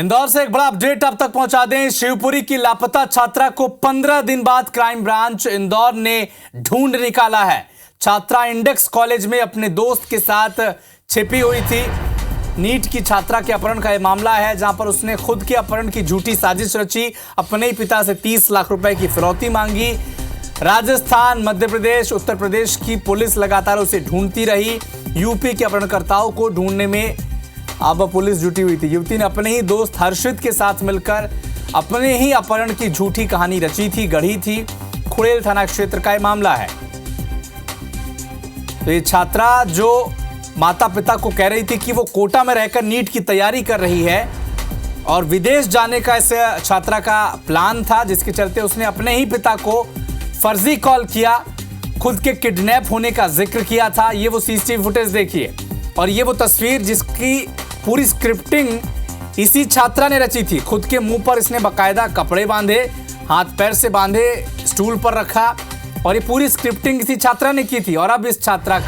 इंदौर से एक बड़ा अपडेट अब तक पहुंचा दें। शिवपुरी की लापता छात्रा को 15 दिन बाद क्राइम ब्रांच इंदौर ने ढूंढ निकाला है। छात्रा इंडेक्स कॉलेज में अपने दोस्त के साथ छिपी हुई थी। नीट की छात्रा के अपहरण का यह मामला है, जहां पर उसने खुद के अपहरण की झूठी साजिश रची, अपने ही पिता से 30 लाख रुपए की फिरौती मांगी। राजस्थान, मध्य प्रदेश, उत्तर प्रदेश की पुलिस लगातार उसे ढूंढती रही। यूपी के अपहरणकर्ताओं को ढूंढने में अब पुलिस जुटी हुई थी। युवती ने अपने ही दोस्त हर्षित के साथ मिलकर अपने ही अपहरण की झूठी कहानी रची थी, गढ़ी थी। खुड़ेल थाना क्षेत्र का यह मामला है। तो ये छात्रा जो माता पिता को कह रही थी कि वो कोटा में रहकर नीट की तैयारी कर रही है और विदेश जाने का इस छात्रा का प्लान था, जिसके चलते उसने अपने ही पिता को फर्जी कॉल किया, खुद के किडनैप होने का जिक्र किया था। ये वो सीसीटीवी फुटेज देखिए और ये वो तस्वीर जिसकी पूरी स्क्रिप्टिंग इसी छात्रा ने रची थी। खुद के मुंह पर इसने बकायदा कपड़े बांधे, हाथ पैर से बांधे, स्टूल पर रखा और ये पूरी स्क्रिप्टिंग इसी छात्रा ने की थी। और अब इस छात्रा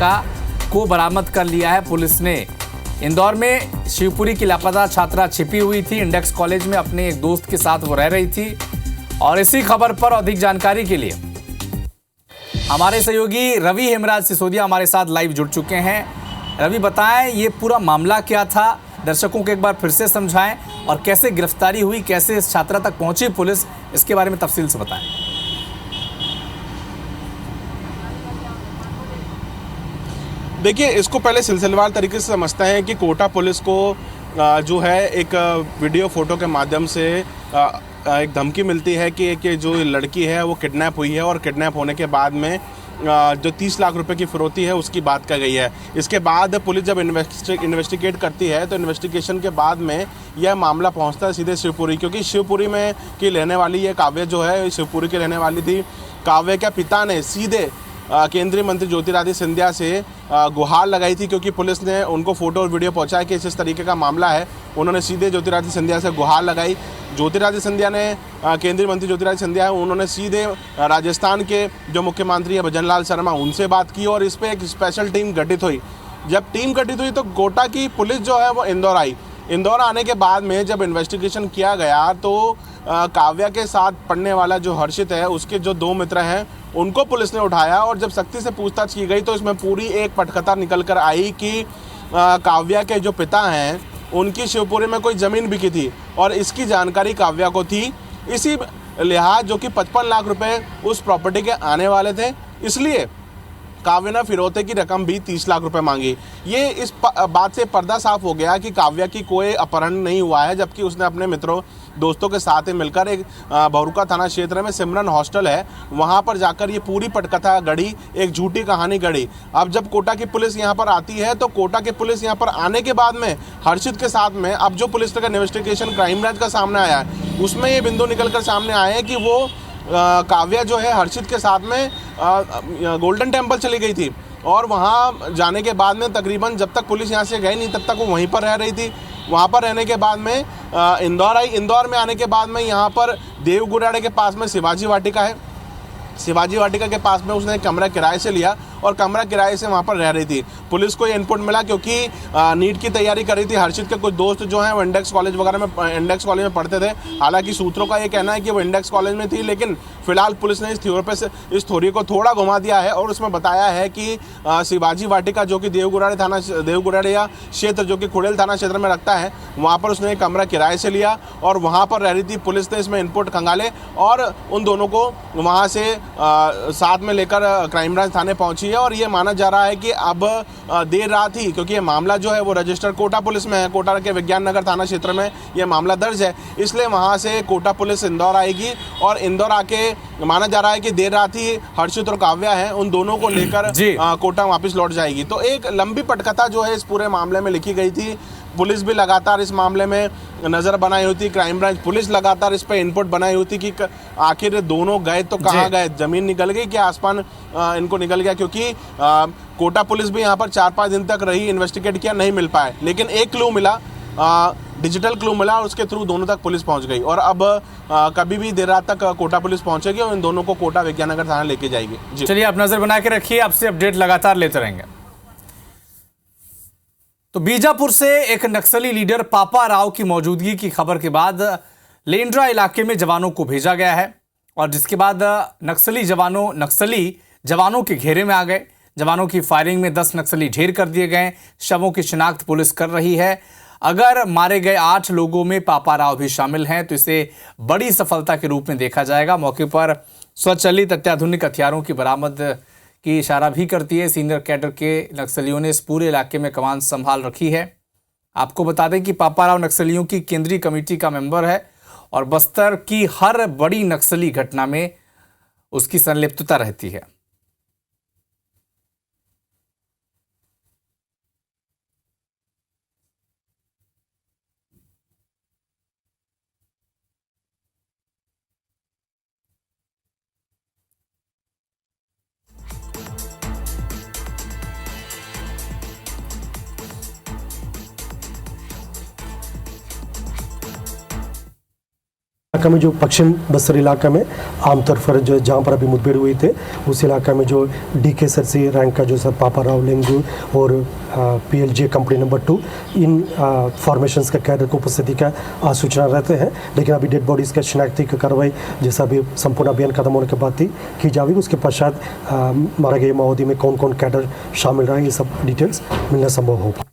को बरामद कर लिया है पुलिस ने। इंदौर में शिवपुरी की लापता छात्रा छिपी हुई थी। इंडेक्स कॉलेज में अपने एक दोस्त के साथ वो रह रही थी। और इसी खबर पर अधिक जानकारी के लिए हमारे सहयोगी रवि हेमराज सिसोदिया हमारे साथ लाइव जुड़ चुके हैं। रवि, बताएं ये पूरा मामला क्या था, दर्शकों को एक बार फिर से समझाएं और कैसे गिरफ्तारी हुई, कैसे इस छात्रा तक पहुंची पुलिस, इसके बारे में तफसील से बताएं। देखिए, इसको पहले सिलसिलेवार तरीके से समझते हैं कि कोटा पुलिस को जो है एक वीडियो फोटो के माध्यम से एक धमकी मिलती है कि जो लड़की है वो किडनैप हुई है और किडनैप होने के बाद में जो 30 लाख रुपए की फिरौती है उसकी बात कही गई है। इसके बाद पुलिस जब इन्वेस्टिगेट करती है तो इन्वेस्टिगेशन के बाद में यह मामला पहुंचता है सीधे शिवपुरी, क्योंकि शिवपुरी में की रहने वाली ये काव्या जो है शिवपुरी की रहने वाली थी। काव्या के पिता ने सीधे केंद्रीय मंत्री ज्योतिरादित्य सिंधिया से गुहार लगाई थी, क्योंकि पुलिस ने उनको फोटो और वीडियो पहुंचाया कि इस तरीके का मामला है। उन्होंने सीधे ज्योतिरादित्य सिंधिया से गुहार लगाई। ज्योतिरादित्य सिंधिया ने केंद्रीय मंत्री ज्योतिरादित्य सिंधिया है, उन्होंने सीधे राजस्थान के जो मुख्यमंत्री है भजन लाल शर्मा, उनसे बात की और इस पर एक स्पेशल टीम गठित हुई। जब टीम गठित हुई तो कोटा की पुलिस जो है वो इंदौर आई। इंदौर आने के बाद में जब इन्वेस्टिगेशन किया गया तो काव्या के साथ पढ़ने वाला जो हर्षित है, उसके जो 2 मित्र हैं, उनको पुलिस ने उठाया और जब सख्ती से पूछताछ की गई तो इसमें पूरी एक पटकथा निकल कर आई कि काव्या के जो पिता हैं उनकी शिवपुरी में कोई ज़मीन बिकी थी और इसकी जानकारी काव्या को थी। इसी लिहाज जो कि 55 लाख रुपए उस प्रॉपर्टी के आने वाले थे, इसलिए काव्या ने फिरौती की रकम भी 30 लाख रुपए मांगी। ये इस बात से पर्दा साफ हो गया कि काव्या की कोई अपहरण नहीं हुआ है, जबकि उसने अपने मित्रों दोस्तों के साथ मिलकर एक भरुका थाना क्षेत्र में सिमरन हॉस्टल है, वहां पर जाकर ये पूरी पटकथा गढ़ी, एक झूठी कहानी गढ़ी। अब जब कोटा की पुलिस यहाँ पर आती है तो कोटा की पुलिस यहाँ पर आने के बाद में हर्षित के साथ में अब जो पुलिस का इन्वेस्टिगेशन क्राइम ब्रांच का सामने आया है उसमें ये बिंदु निकल कर सामने आए हैं कि वो काव्या जो है हर्षित के साथ में गोल्डन टेम्पल चली गई थी और वहाँ जाने के बाद में तकरीबन जब तक पुलिस यहाँ से गई नहीं तब तक वो वहीं पर रह रही थी। वहाँ पर रहने के बाद में इंदौर आई। इंदौर में आने के बाद में यहाँ पर देवगुराड़े के पास में शिवाजी वाटिका है। शिवाजी वाटिका के पास में उसने कमरा किराए से लिया और कमरा किराए से वहाँ पर रह रही थी। पुलिस को ये इनपुट मिला क्योंकि नीट की तैयारी कर रही थी। हर्षित के कुछ दोस्त जो हैं वो इंडेक्स कॉलेज में पढ़ते थे। हालांकि सूत्रों का ये कहना है कि वो इंडेक्स कॉलेज में थी, लेकिन फिलहाल पुलिस ने इस थ्योरी को थोड़ा घुमा दिया है और उसमें बताया है कि शिवाजी वाटिका जो कि देवगुराड़िया क्षेत्र जो कि खुड़ेल थाना क्षेत्र में रखता है, वहाँ पर उसने एक कमरा किराए से लिया और वहाँ पर रह रही थी। पुलिस ने इसमें इनपुट खंगाले और उन दोनों को वहाँ से साथ में लेकर क्राइम ब्रांच थाने पहुंची है। और ये माना जा रहा है कि अब देर रात ही, क्योंकि ये मामला जो है वो रजिस्टर कोटा पुलिस में है, कोटा के विज्ञान नगर थाना क्षेत्र में ये मामला दर्ज है, इसलिए वहां से कोटा पुलिस इंदौर आएगी और इंदौर आके माना जा रहा है कि देर रात ही हर्षित और काव्या है उन दोनों को लेकर कोटा वापस लौट जाएगी। तो एक लंबी पटकथा जो है इस पूरे मामले में लिखी गई थी। पुलिस भी लगातार इस मामले में नज़र बनाई होती, क्राइम ब्रांच पुलिस लगातार इस पर इनपुट बनाई होती कि आखिर दोनों गए तो कहाँ गए, ज़मीन निकल गई कि आसमान इनको निकल गया, क्योंकि कोटा पुलिस भी यहाँ पर 4-5 दिन तक रही, इन्वेस्टिगेट किया, नहीं मिल पाए। लेकिन एक क्लू मिला, डिजिटल क्लू मिला और उसके थ्रू दोनों तक पुलिस पहुँच गई और अब कभी भी देर रात तक कोटा पुलिस पहुँचेगी और इन दोनों को कोटा विज्ञान नगर थाना लेके जाएगी। चलिए, आप नज़र बना के रखिए, आपसे अपडेट लगातार लेते रहेंगे। तो बीजापुर से एक नक्सली लीडर पापा राव की मौजूदगी की खबर के बाद लेंड्रा इलाके में जवानों को भेजा गया है और जिसके बाद नक्सली जवानों के घेरे में आ गए। जवानों की फायरिंग में 10 नक्सली ढेर कर दिए गए। शवों की शिनाख्त पुलिस कर रही है। अगर मारे गए 8 लोगों में पापा राव भी शामिल हैं तो इसे बड़ी सफलता के रूप में देखा जाएगा। मौके पर स्वचालित अत्याधुनिक हथियारों की बरामद की इशारा भी करती है। सीनियर कैडर के नक्सलियों ने इस पूरे इलाके में कमान संभाल रखी है। आपको बता दें कि पापा राव नक्सलियों की केंद्रीय कमेटी का मेंबर है और बस्तर की हर बड़ी नक्सली घटना में उसकी संलिप्तता रहती है। इलाका में जो पश्चिम बस्तर इलाका में आमतौर पर जो जहाँ पर अभी मुठभेड़ हुई थे उस इलाका में जो DK सर सी रैंक का जो सर पापा राव लेंगू और PLJ कंपनी नंबर 2 इन फॉर्मेशंस का कैडर को उपस्थिति का सूचना रहते हैं। लेकिन अभी डेड बॉडीज़ का शिनाख्ती की कार्रवाई जैसा अभी संपूर्ण अभियान खत्म होने के बाद ही की जाएगी। उसके पश्चात मारे गए माओवादी में कौन कौन कैडर शामिल रहा, ये सब डिटेल्स मिलना संभव होगा।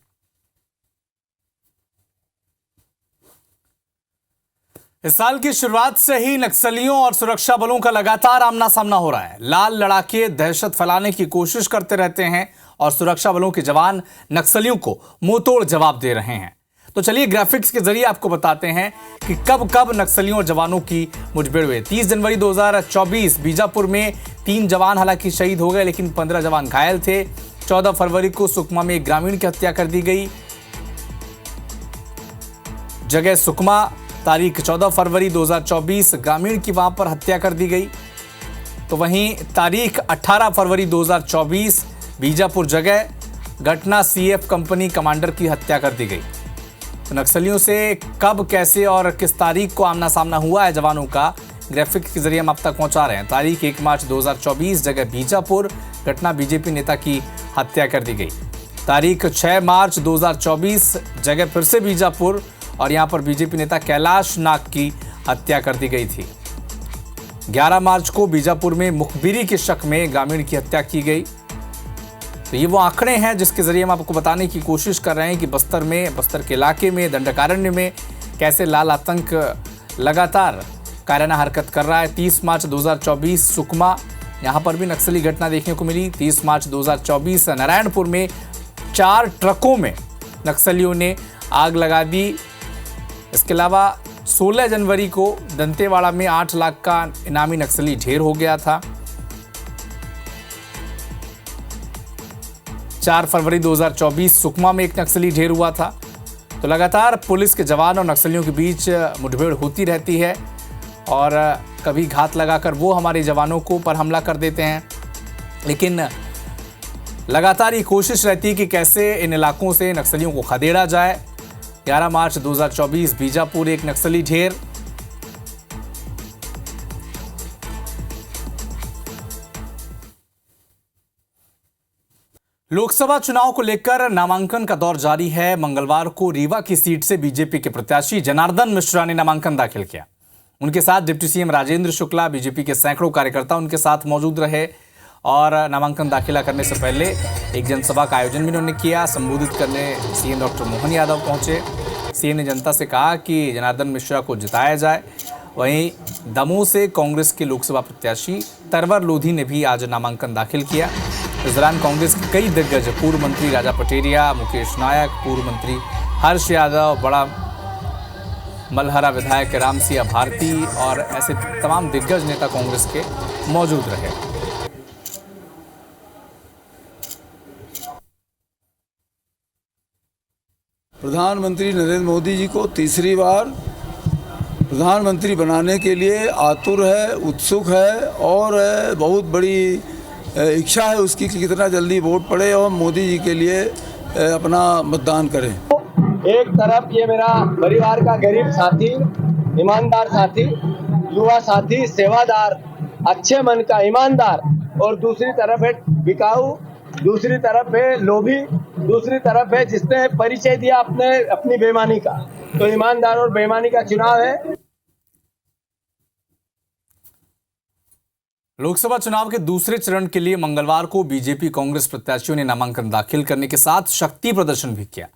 इस साल की शुरुआत से ही नक्सलियों और सुरक्षा बलों का लगातार आमना सामना हो रहा है। लाल लड़ाके दहशत फैलाने की कोशिश करते रहते हैं और सुरक्षा बलों के जवान नक्सलियों को मुंहतोड़ जवाब दे रहे हैं। तो चलिए ग्राफिक्स के जरिए आपको बताते हैं कि कब कब नक्सलियों और जवानों की मुठभेड़ हुई। 30 जनवरी 2024 बीजापुर में 3 जवान हालांकि शहीद हो गए लेकिन 15 जवान घायल थे। 14 फरवरी को सुकमा में एक ग्रामीण की हत्या कर दी गई। जगह सुकमा, तारीख 14 फरवरी 2024 ग्रामीण की वहां पर हत्या कर दी गई। तो वहीं तारीख 18 फरवरी 2024 बीजापुर जगह घटना CF कंपनी कमांडर की हत्या कर दी गई। तो नक्सलियों से कब, कैसे और किस तारीख को आमना सामना हुआ है जवानों का, ग्राफिक के जरिए हम आप तक पहुंचा रहे हैं। तारीख 1 मार्च 2024 जगह बीजापुर, घटना BJP नेता की हत्या कर दी गई। तारीख 6 मार्च 2024 जगह फिर से बीजापुर और यहां पर BJP नेता कैलाश नाग की हत्या कर दी गई थी। 11 मार्च को बीजापुर में मुखबिरी के शक में ग्रामीण की हत्या की गई। तो ये वो आंकड़े हैं जिसके जरिए हम आपको बताने की कोशिश कर रहे हैं कि बस्तर के इलाके में, दंडकारण्य में कैसे लाल आतंक लगातार कायराना हरकत कर रहा है। 30 मार्च 2024 सुकमा, यहां पर भी नक्सली घटना देखने को मिली। 30 मार्च 2024 नारायणपुर में 4 ट्रकों में नक्सलियों ने आग लगा दी। इसके अलावा 16 जनवरी को दंतेवाड़ा में 8 लाख का इनामी नक्सली ढेर हो गया था। 4 फरवरी 2024 सुकमा में एक नक्सली ढेर हुआ था। तो लगातार पुलिस के जवान और नक्सलियों के बीच मुठभेड़ होती रहती है और कभी घात लगाकर वो हमारे जवानों को पर हमला कर देते हैं। लेकिन लगातार ये कोशिश रहती है कि कैसे इन इलाकों से नक्सलियों को खदेड़ा जाए। 11 मार्च 2024 बीजापुर एक नक्सली ढेर। लोकसभा चुनाव को लेकर नामांकन का दौर जारी है। मंगलवार को रीवा की सीट से बीजेपी के प्रत्याशी जनार्दन मिश्रा ने नामांकन दाखिल किया। उनके साथ deputy CM Rajendra Shukla, BJP के सैकड़ों कार्यकर्ता उनके साथ मौजूद रहे और नामांकन दाखिला करने से पहले एक जनसभा का आयोजन भी उन्होंने किया। संबोधित करने CM डॉक्टर मोहन यादव पहुंचे। CM ने जनता से कहा कि जनार्दन मिश्रा को जिताया जाए। वहीं दमोह से कांग्रेस के लोकसभा प्रत्याशी तरवर लोधी ने भी आज नामांकन दाखिल किया। इस दौरान कांग्रेस के कई दिग्गज, पूर्व मंत्री राजा पटेरिया, मुकेश नायक, पूर्व मंत्री हर्ष यादव, बड़ा मलहरा विधायक रामसिया भारती और ऐसे तमाम दिग्गज नेता कांग्रेस के मौजूद रहे। प्रधानमंत्री नरेंद्र मोदी जी को तीसरी बार प्रधानमंत्री बनाने के लिए आतुर है, उत्सुक है और बहुत बड़ी इच्छा है उसकी कि कितना जल्दी वोट पड़े और मोदी जी के लिए अपना मतदान करें। एक तरफ ये मेरा परिवार का गरीब साथी, ईमानदार साथी, युवा साथी, सेवादार, अच्छे मन का ईमानदार, और दूसरी तरफ है बिकाऊ, दूसरी तरफ है लोभी, दूसरी तरफ है जिसने परिचय दिया अपनी बेईमानी का। तो ईमानदार और बेईमानी का चुनाव है। लोकसभा चुनाव के दूसरे चरण के लिए मंगलवार को बीजेपी कांग्रेस प्रत्याशियों ने नामांकन दाखिल करने के साथ शक्ति प्रदर्शन भी किया।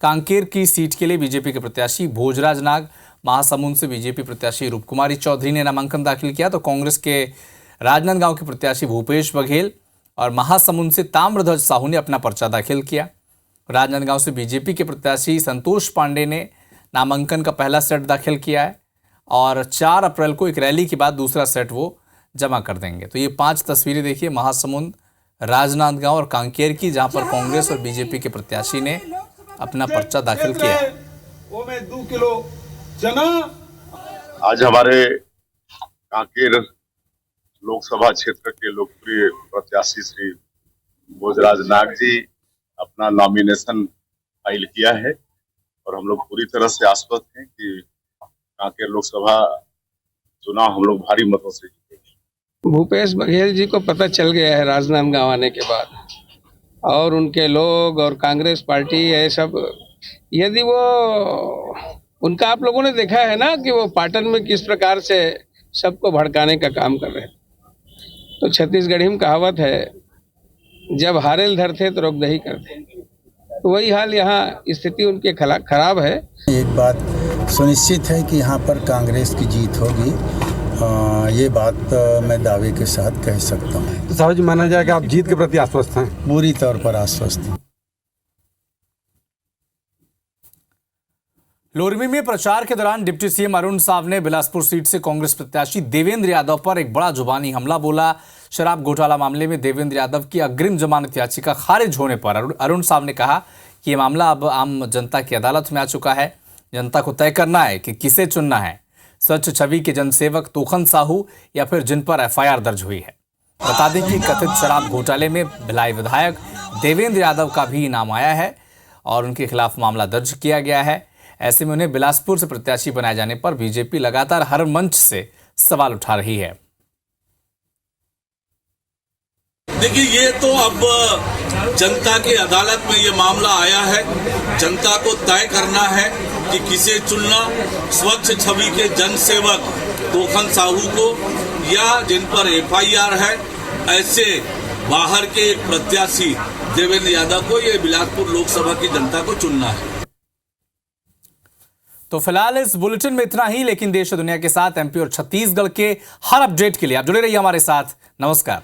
कांकेर की सीट के लिए बीजेपी के प्रत्याशी भोजराज नाग, महासमुंद से बीजेपी प्रत्याशी रूपकुमारी चौधरी ने नामांकन दाखिल किया, तो कांग्रेस के राजनांदगांव के प्रत्याशी भूपेश बघेल और महासमुंद से ताम्रध्वज साहू ने अपना पर्चा दाखिल किया। राजनांदगांव से बीजेपी के प्रत्याशी संतोष पांडे ने नामांकन का पहला सेट दाखिल किया है और 4 अप्रैल को एक रैली के बाद दूसरा सेट वो जमा कर देंगे। तो ये 5 तस्वीरें देखिए महासमुंद, राजनांदगांव और कांकेर की, जहां पर कांग्रेस और बीजेपी के प्रत्याशी ने अपना पर्चा दाखिल किया है। वो में 2 किलो चना। आज हमारे कांकेर लोकसभा क्षेत्र के लोकप्रिय प्रत्याशी श्री भोजराज नाग जी अपना नॉमिनेशन फाइल किया है और हम लोग पूरी तरह से आश्वस्त हैं कि कांकेर लोकसभा चुनाव हम लोग भारी मतों से जीतेंगे। भूपेश बघेल जी को पता चल गया है राजनांदगांव आने के बाद, और उनके लोग और कांग्रेस पार्टी है सब, यदि वो उनका आप लोगों ने देखा है ना कि वो पाटन में किस प्रकार से सबको भड़काने का काम कर रहे हैं। तो छत्तीसगढ़ी में कहावत है, जब हारेल धरते तो रोकदही करते। तो वही हाल यहाँ स्थिति उनके खराब है। एक बात सुनिश्चित है कि यहाँ पर कांग्रेस की जीत होगी, ये बात मैं दावे के साथ कह सकता हूँ। तो साहब जी माना जाए कि आप जीत के प्रति आश्वस्त हैं? पूरी तौर पर आश्वस्त हूँ। लोरमी में प्रचार के दौरान डिप्टी सीएम अरुण साव ने बिलासपुर सीट से कांग्रेस प्रत्याशी देवेंद्र यादव पर एक बड़ा जुबानी हमला बोला। शराब घोटाला मामले में देवेंद्र यादव की अग्रिम जमानत याचिका खारिज होने पर अरुण साव ने कहा कि यह मामला अब आम जनता की अदालत में आ चुका है। जनता को तय करना है कि किसे चुनना है, स्वच्छ छवि के जनसेवक तोखन साहू या फिर जिन पर एफआईआर दर्ज हुई है। बता दें कि कथित शराब घोटाले में भिलाई विधायक देवेंद्र यादव का भी नाम आया है और उनके खिलाफ मामला दर्ज किया गया है। ऐसे में उन्हें बिलासपुर से प्रत्याशी बनाए जाने पर बीजेपी लगातार हर मंच से सवाल उठा रही है। देखिए, ये तो अब जनता की अदालत में ये मामला आया है। जनता को तय करना है कि किसे चुनना, स्वच्छ छवि के जनसेवक तोखन साहू को या जिन पर एफआईआर है, ऐसे बाहर के प्रत्याशी देवेंद्र यादव को, ये बिलासपुर लोकसभा की जनता को चुनना है। तो फिलहाल इस बुलेटिन में इतना ही, लेकिन देश और दुनिया के साथ एमपी और छत्तीसगढ़ के हर अपडेट के लिए आप जुड़े रहिए हमारे साथ। नमस्कार।